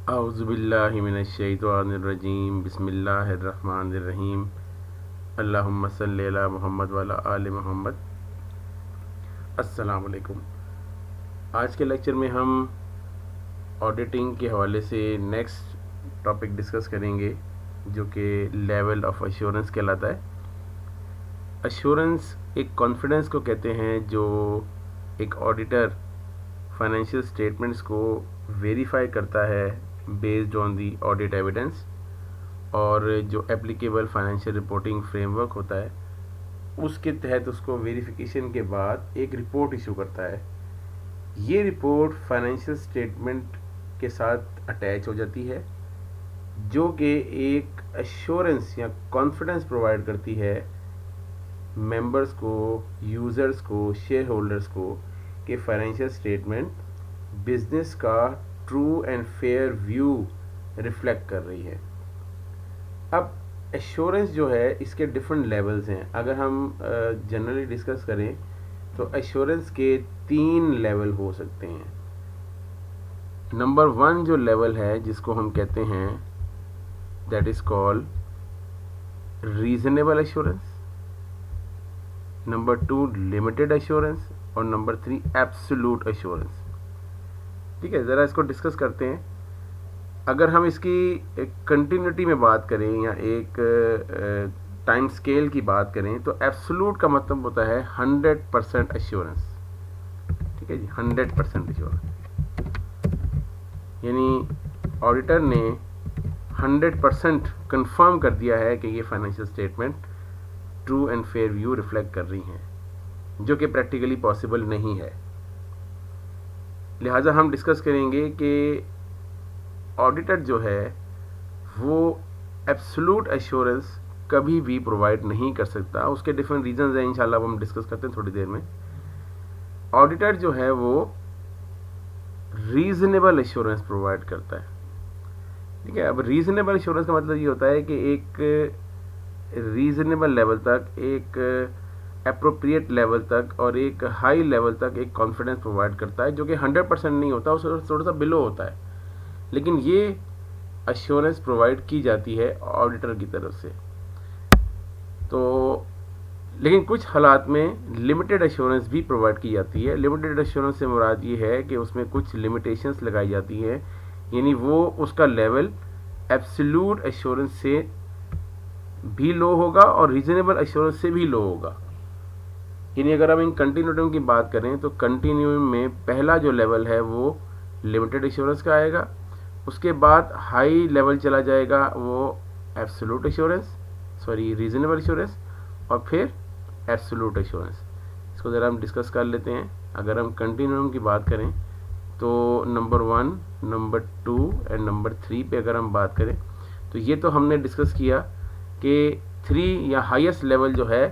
औज़ुबिल्लाहि मिनश्शैतानिर्रजीम बिस्मिल्लाहिर्रहमानिर्रहीम अल्लाहुम्मा सल्लि अला मुहम्मद व अला आलि मुहम्मद। अस्सलाम वालेकुम। आज के लेक्चर में हम ऑडिटिंग के हवाले से नेक्स्ट टॉपिक डिस्कस करेंगे जो कि लेवल ऑफ एश्योरेंस कहलाता है। एश्योरेंस एक कॉन्फिडेंस को कहते हैं जो एक ऑडिटर फाइनेंशियल स्टेटमेंट्स को वेरीफाई करता है based on the audit evidence, और जो एप्लीकेबल फाइनेंशियल रिपोर्टिंग फ्रेमवर्क होता है उसके तहत उसको वेरिफिकेशन के बाद एक रिपोर्ट इशू करता है। ये रिपोर्ट फाइनेंशियल स्टेटमेंट के साथ अटैच हो जाती है जो कि एक एश्योरेंस या कॉन्फिडेंस प्रोवाइड करती है मेंबर्स को, यूज़र्स को, शेयर होल्डर्स को कि फाइनेंशियल स्टेटमेंट बिजनेस का true and fair view reflect कर रही है। अब एश्योरेंस जो है इसके डिफरेंट लेवल्स हैं। अगर हम जनरली डिस्कस करें तो एश्योरेंस के 3 लेवल हो सकते हैं। नंबर 1 जो लेवल है जिसको हम कहते हैं that is called reasonable assurance, number 2 limited assurance और नंबर 3 एब्सोल्यूट एश्योरेंस। ठीक है, ज़रा इसको डिस्कस करते हैं। अगर हम इसकी कंटिन्यूटी में बात करें या एक टाइम स्केल की बात करें तो एब्सोल्यूट का मतलब होता है 100% एश्योरेंस। ठीक है जी, 100% एश्योरेंस यानी ऑडिटर ने 100% कंफर्म कर दिया है कि ये financial statement true and fair view reflect कर रही हैं, जो कि प्रैक्टिकली पॉसिबल नहीं है। लिहाजा हम डिस्कस करेंगे कि ऑडिटर जो है वो एब्सोल्यूट एश्योरेंस कभी भी प्रोवाइड नहीं कर सकता। उसके डिफरेंट रीजंस हैं, इंशाल्लाह हम डिस्कस करते हैं थोड़ी देर में। ऑडिटर जो है वो रीजनेबल एश्योरेंस प्रोवाइड करता है। ठीक है, अब रीजनेबल एश्योरेंस का मतलब ये होता है कि एक रीजनेबल लेवल तक, एक अप्रोप्रिएट लेवल तक और एक हाई लेवल तक एक कॉन्फिडेंस प्रोवाइड करता है, जो कि 100% नहीं होता, उससे थोड़ा सा बिलो होता है, लेकिन ये एश्योरेंस प्रोवाइड की जाती है ऑडिटर की तरफ से। तो लेकिन कुछ हालात में लिमिटेड एश्योरेंस भी प्रोवाइड की जाती है। लिमिटेड एश्योरेंस से मुराद ये है कि उसमें कुछ लिमिटेशंस लगाई जाती हैं, यानी वो उसका लेवल एब्सोल्यूट एश्योरेंस से भी लो होगा और रीजनेबल एश्योरेंस से भी लो होगा। यानी अगर हम इन कंटिन्यूम की बात करें तो कंटिन्यूम में पहला जो लेवल है वो लिमिटेड एश्योरेंस का आएगा, उसके बाद हाई लेवल चला जाएगा वो absolute assurance, sorry reasonable assurance, और फिर एब्सोल्यूट एश्योरेंस। इसको ज़रा हम डिस्कस कर लेते हैं। अगर हम कंटिन्यूम की बात करें तो नंबर 1, नंबर 2 एंड नंबर 3 पे अगर हम बात करें तो ये तो हमने डिस्कस किया कि 3 या हाईएस्ट लेवल जो है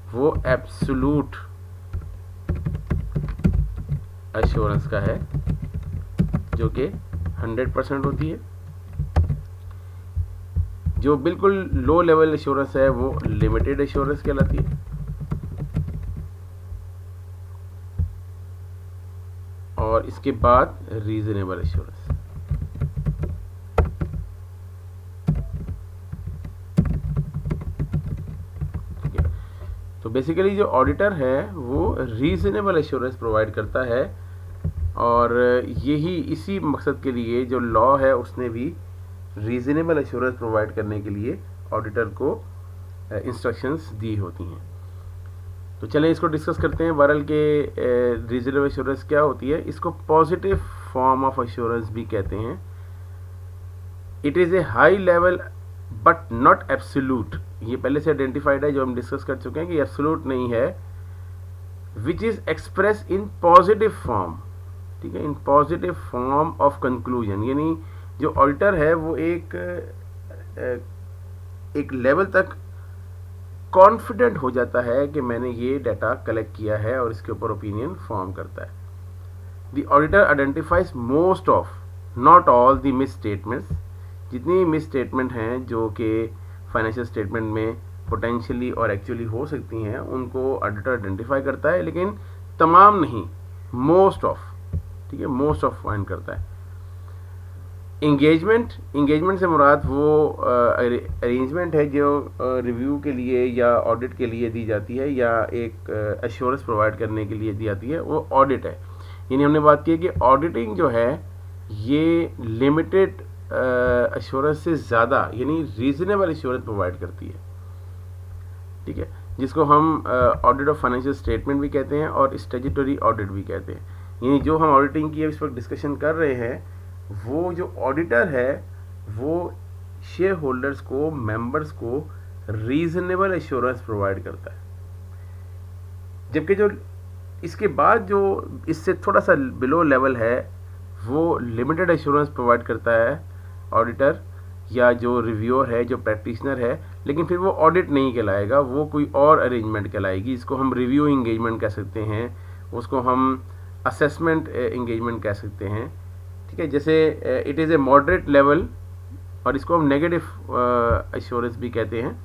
वो एब्सोल्यूट एश्योरेंस का है, जो कि 100% होती है। जो बिल्कुल लो लेवल एश्योरेंस है वो लिमिटेड एश्योरेंस कहलाती है, और इसके बाद रीजनेबल एश्योरेंस। ठीक है, तो बेसिकली जो ऑडिटर है वो रीजनेबल एश्योरेंस प्रोवाइड करता है, और यही इसी मकसद के लिए जो लॉ है उसने भी रीजनेबल एश्योरेंस प्रोवाइड करने के लिए ऑडिटर को इंस्ट्रक्शंस दी होती हैं। तो चलें इसको डिस्कस करते हैं। बहरहाल के रीजनेबल एश्योरेंस क्या होती है, इसको पॉजिटिव फॉर्म ऑफ एश्योरेंस भी कहते हैं। It is a high level but not absolute. ये पहले से आइडेंटिफाइड है, जो हम डिस्कस कर चुके हैं कि एब्सोल्यूट नहीं है। Which is express in positive form. ठीक है, in positive form of conclusion, यानी जो ऑडिटर है वो एक लेवल तक कॉन्फिडेंट हो जाता है कि मैंने ये डाटा कलेक्ट किया है और इसके ऊपर ओपिनियन फॉर्म करता है। The auditor identifies most of, not all the miss statements. जितनी मिस स्टेटमेंट हैं जो कि फाइनेंशियल स्टेटमेंट में पोटेंशियली और एक्चुअली हो सकती हैं, उनको ऑडिटर आइडेंटिफाई करता है, लेकिन तमाम नहीं, मोस्ट ऑफ। ठीक है, मोस्ट ऑफ फाइंड करता है। इंगेजमेंट से मुराद वो अरेंजमेंट है जो रिव्यू के लिए या ऑडिट के लिए दी जाती है या एक एश्योरेंस प्रोवाइड करने के लिए दी जाती है, वो ऑडिट है। यानी हमने बात की है कि ऑडिटिंग जो है ये लिमिटेड एश्योरेंस से ज़्यादा यानी रीजनेबल एश्योरेंस प्रोवाइड करती है, ठीक है, जिसको हम ऑडिट ऑफ फाइनेंशियल स्टेटमेंट भी कहते हैं और स्टैट्यूटरी ऑडिट भी कहते हैं। यानी जो हम ऑडिटिंग की इस वक्त डिस्कशन कर रहे हैं, वो जो ऑडिटर है वो शेयर होल्डर्स को, मेंबर्स को रीजनेबल एश्योरेंस प्रोवाइड करता है, जबकि जो इसके बाद जो इससे थोड़ा सा बिलो लेवल है वो लिमिटेड एश्योरेंस प्रोवाइड करता है ऑडिटर या जो रिव्यूअर है, जो प्रैक्टिशनर है, लेकिन फिर वो ऑडिट नहीं कहलाएगा, वो कोई और अरेंजमेंट कहलाएगी, जिसको हम रिव्यू इंगेजमेंट कह सकते हैं, उसको हम असेसमेंट इंगेजमेंट कह सकते हैं, ठीक है। जैसे it is a moderate level और इसको हम नेगेटिव एश्योरेंस भी कहते हैं।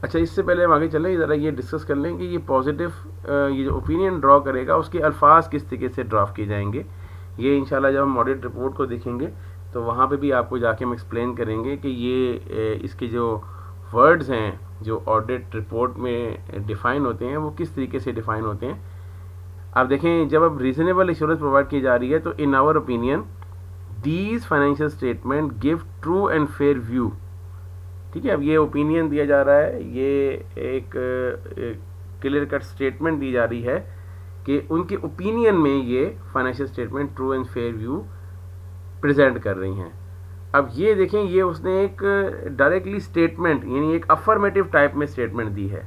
अच्छा, इससे पहले हम आगे चलें, ज़रा ये डिस्कस कर लें कि ये पॉजिटिव ये जो ओपिनियन ड्रॉ करेगा उसके अल्फाज किस तरीके से ड्राफ्ट किए जाएंगे। ये इंशाल्लाह जब हम ऑडिट रिपोर्ट को देखेंगे तो वहाँ पे भी आपको जाके हम एक्सप्लेन करेंगे कि ये इसके जो वर्ड्स हैं जो ऑडिट रिपोर्ट में डिफ़ाइन होते हैं वो किस तरीके से डिफ़ाइन होते हैं। आप देखें, जब अब रीजनेबल इंश्योरेंस प्रोवाइड की जा रही है तो in our opinion these financial statement give true and fair view, ठीक है। अब ये ओपिनियन दिया जा रहा है, ये एक क्लियर कट स्टेटमेंट दी जा रही है कि उनके ओपिनियन में ये financial statement true and fair view present कर रही हैं। अब ये देखें, ये उसने एक डायरेक्टली स्टेटमेंट यानी एक अफर्मेटिव टाइप में स्टेटमेंट दी है।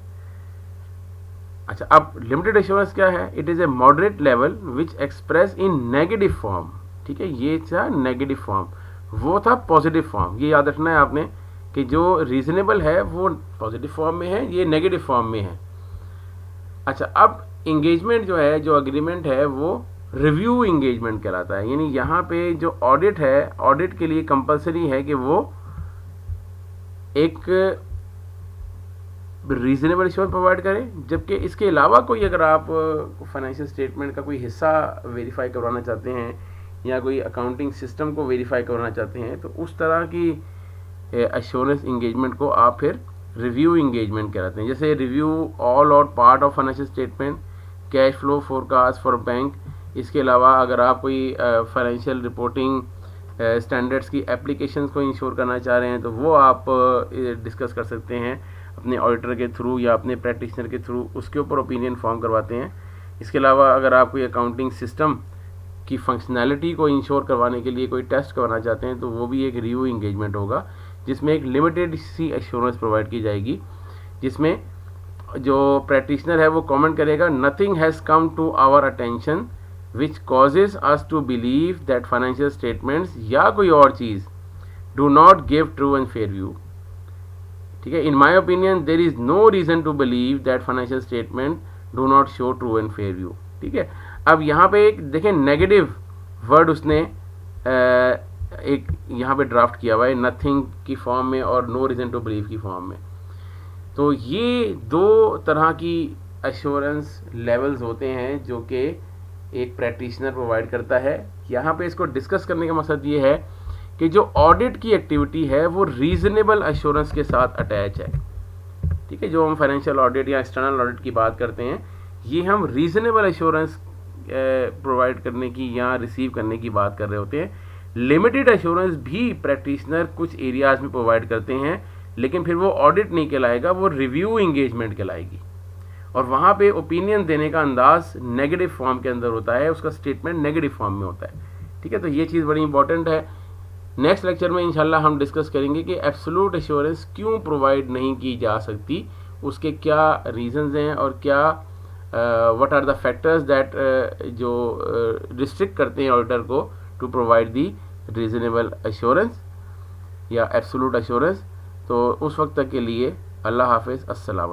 अच्छा, अब लिमिटेड एश्योरेंस क्या है? It is a moderate level which express in negative form, ठीक है। ये था नेगेटिव फॉर्म, वो था पॉजिटिव फॉर्म। ये याद रखना है आपने कि जो रीजनेबल है वो पॉजिटिव फॉर्म में है, ये नेगेटिव फॉर्म में है। अच्छा, अब इंगेजमेंट जो है, जो अग्रीमेंट है, वो रिव्यू इंगेजमेंट कहलाता है। यानी यहाँ पे जो ऑडिट है, ऑडिट के लिए कंपलसरी है कि वो एक रीजनेबल एश्योरेंस प्रोवाइड करें, जबकि इसके अलावा कोई अगर आप फाइनेंशियल स्टेटमेंट का कोई हिस्सा वेरीफाई करवाना चाहते हैं या कोई अकाउंटिंग सिस्टम को वेरीफाई करवाना चाहते हैं तो उस तरह की एश्योरेंस इंगेजमेंट को आप फिर रिव्यू इंगेजमेंट कहलाते हैं। जैसे रिव्यू ऑल और part of financial statement, cash flow forecast for bank. इसके अलावा अगर आप कोई फाइनेंशियल रिपोर्टिंग स्टैंडर्ड्स की एप्लीकेशंस को इंश्योर करना चाह रहे हैं तो वो आप डिस्कस कर सकते हैं अपने ऑडिटर के थ्रू या अपने प्रैक्टिशनर के थ्रू, उसके ऊपर ओपिनियन फॉर्म करवाते हैं। इसके अलावा अगर आप कोई अकाउंटिंग सिस्टम की फंक्शनैलिटी को इंश्योर करवाने के लिए कोई टेस्ट करवाना चाहते हैं तो वो भी एक रिव्यू इंगेजमेंट होगा, जिसमें एक लिमिटेड सी एश्योरेंस प्रोवाइड की जाएगी, जिसमें जो प्रैक्टिशनर है वो कमेंट करेगा, nothing has come to our attention which causes us to believe that financial statements या कोई और चीज़ do not give true and fair view, ठीक है। In my opinion there is no reason to believe that financial statement do not show true and fair view, ठीक है। अब यहाँ पे एक देखें नेगेटिव वर्ड उसने एक यहाँ पे ड्राफ्ट किया हुआ है, नथिंग की फॉर्म में और नो रीज़न टू बिलीव की फॉर्म में। तो ये दो तरह की एश्योरेंस लेवल्स होते हैं जो कि एक प्रैक्टिशनर प्रोवाइड करता है। यहाँ पे इसको डिस्कस करने का मकसद ये है कि जो ऑडिट की एक्टिविटी है वो रीजनेबल एश्योरेंस के साथ अटैच है, ठीक है। जो हम फाइनेंशियल ऑडिट या एक्सटर्नल ऑडिट की बात करते हैं, ये हम रीजनेबल एश्योरेंस प्रोवाइड करने की या रिसीव करने की बात कर रहे होते हैं। लिमिटेड एश्योरेंस भी प्रैक्टिशनर कुछ एरियाज़ में प्रोवाइड करते हैं, लेकिन फिर वो ऑडिट नहीं कहलाएगा, वो रिव्यू इंगेजमेंट कहलाएगी और वहाँ पे ओपिनियन देने का अंदाज नेगेटिव फॉर्म के अंदर होता है, उसका स्टेटमेंट नेगेटिव फॉर्म में होता है, ठीक है। तो ये चीज़ बड़ी इंपॉर्टेंट है। नेक्स्ट लेक्चर में इंशाल्लाह हम डिस्कस करेंगे कि एब्सोल्यूट एश्योरेंस क्यों प्रोवाइड नहीं की जा सकती, उसके क्या रीजंस हैं और क्या what are the factors that जो रिस्ट्रिक्ट करते हैं ऑडिटर को to provide the reasonable assurance या एब्सोल्यूट एश्योरेंस। तो उस वक्त तक के लिए अल्लाह हाफिज़, अस्सलाम।